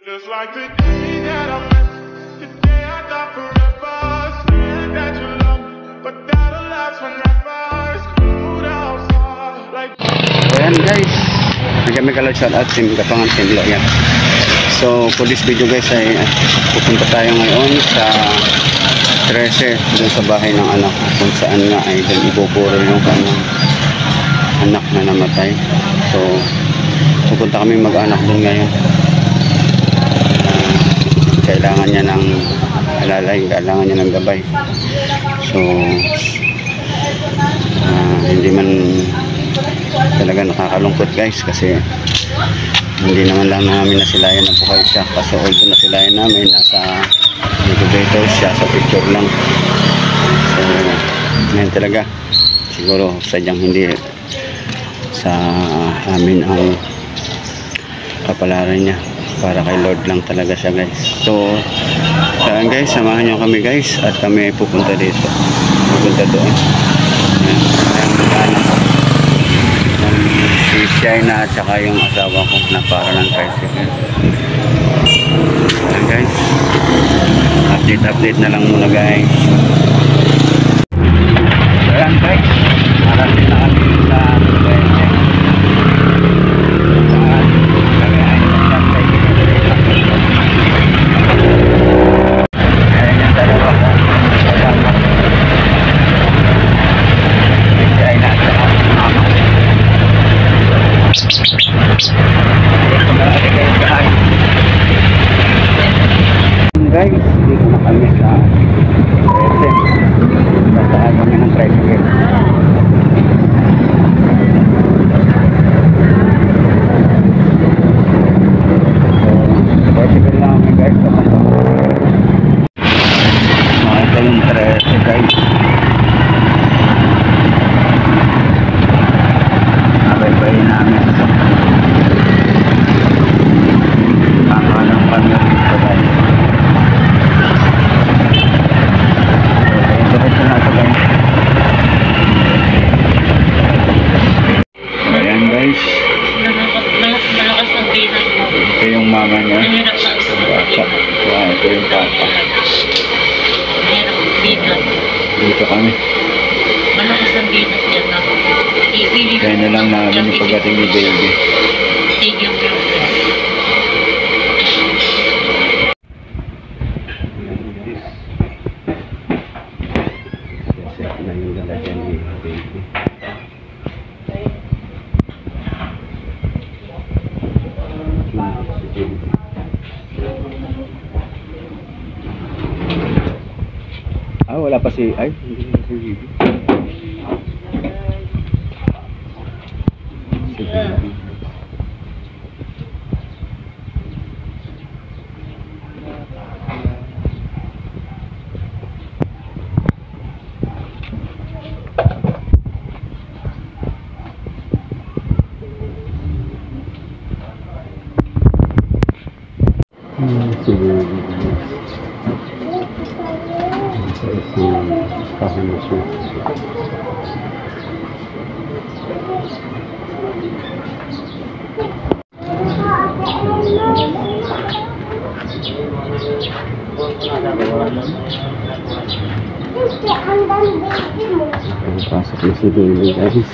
Just like the day that I met, the day I thought forever. Saying that you love me, but that'll last forever. Screwed outside, like. So yan guys, nagamig shout out team Gapangan Team Lo yan. So for this video guys ay pupunta tayo ngayon sa 13 doon sa bahay ng anak ko, kung saan nga ay doon ibuburo yung kanyang anak na namatay. So pupunta kami mag-anak doon ngayon. Kailangan niya ng alalay, kailangan niya ng gabay. So hindi man talaga nakakalungkot guys, kasi hindi naman lang namin nasilayan na buhay siya. Kaso although nasilayan namin, nasa incubator siya, sa picture lang. So ngayon talaga siguro sadyang hindi sa amin ang kapalaran niya, para kay Lord lang talaga siya guys. So saan guys, samahan nyo kami guys, at kami pupunta dito, pupunta doon. Si China at saka yung asawa ko na para ng tricycle. Ayan guys, update na lang muna guys. So ayan guys, marating na kami sa guys, dito na kami sa SM. Nasaan kami ng tricycle. So tricycle lang kami guys. Makita yung 13 guys. Nabay-bay namin ito. Tama ng pangyari ito guys. Ayan guys, malakas ng binas mo. ito yung mama niya. Ito yung papa. Dito kami. Malakas ng binas yan. Kaya na lang namin yung pagdating ni baby. Stadium yung na yung lalagyan ni baby. Wala pa si hindi na si baby. Si baby. Pasok na si baby guys.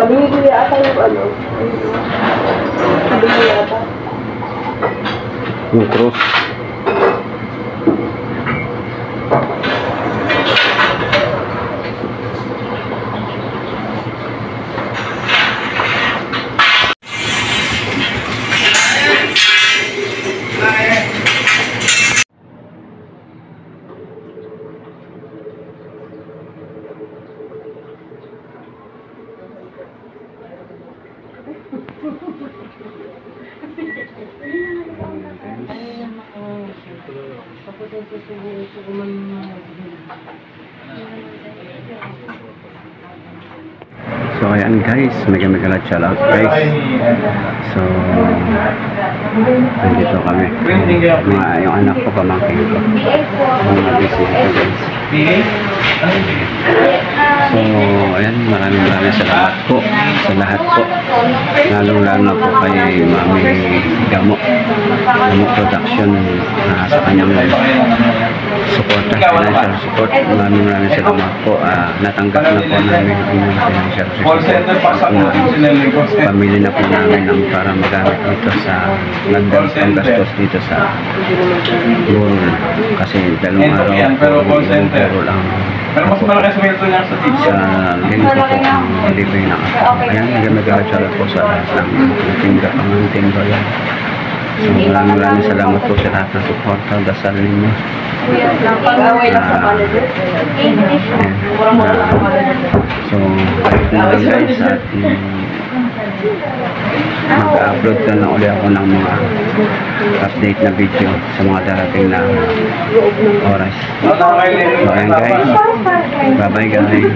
Kabili ata yung ano? Kabili ata. Yung cross. So ayan guys, mega shout out guys. So nandito kami. Yung anak ko, pamangkin ko. Mga busy ito guys. So ayan, maraming salamat po sa lahat po. Lalo na po kay Mami Gamo Production sa kanyang support, financial support. Maraming salamat po. Natanggap na po namin yung financial support. Pamili na po namin ng para magamit dito sa panggastos dito sa burol. Kasi dalawang araw po yung burol ang pero mas malaki sweldo niya sa teacher. sa ganito po ang libre na ako. Ayan, nag-agatsalat po sa lahat ng pamangkin ko yan. So maraming salamat po sa lahat ng suporta, dasal ninyo. So balik na rin guys at mag-upload na lang ulit ako ng mga update na video sa mga darating na oras. So ayan guys, bye bye guys.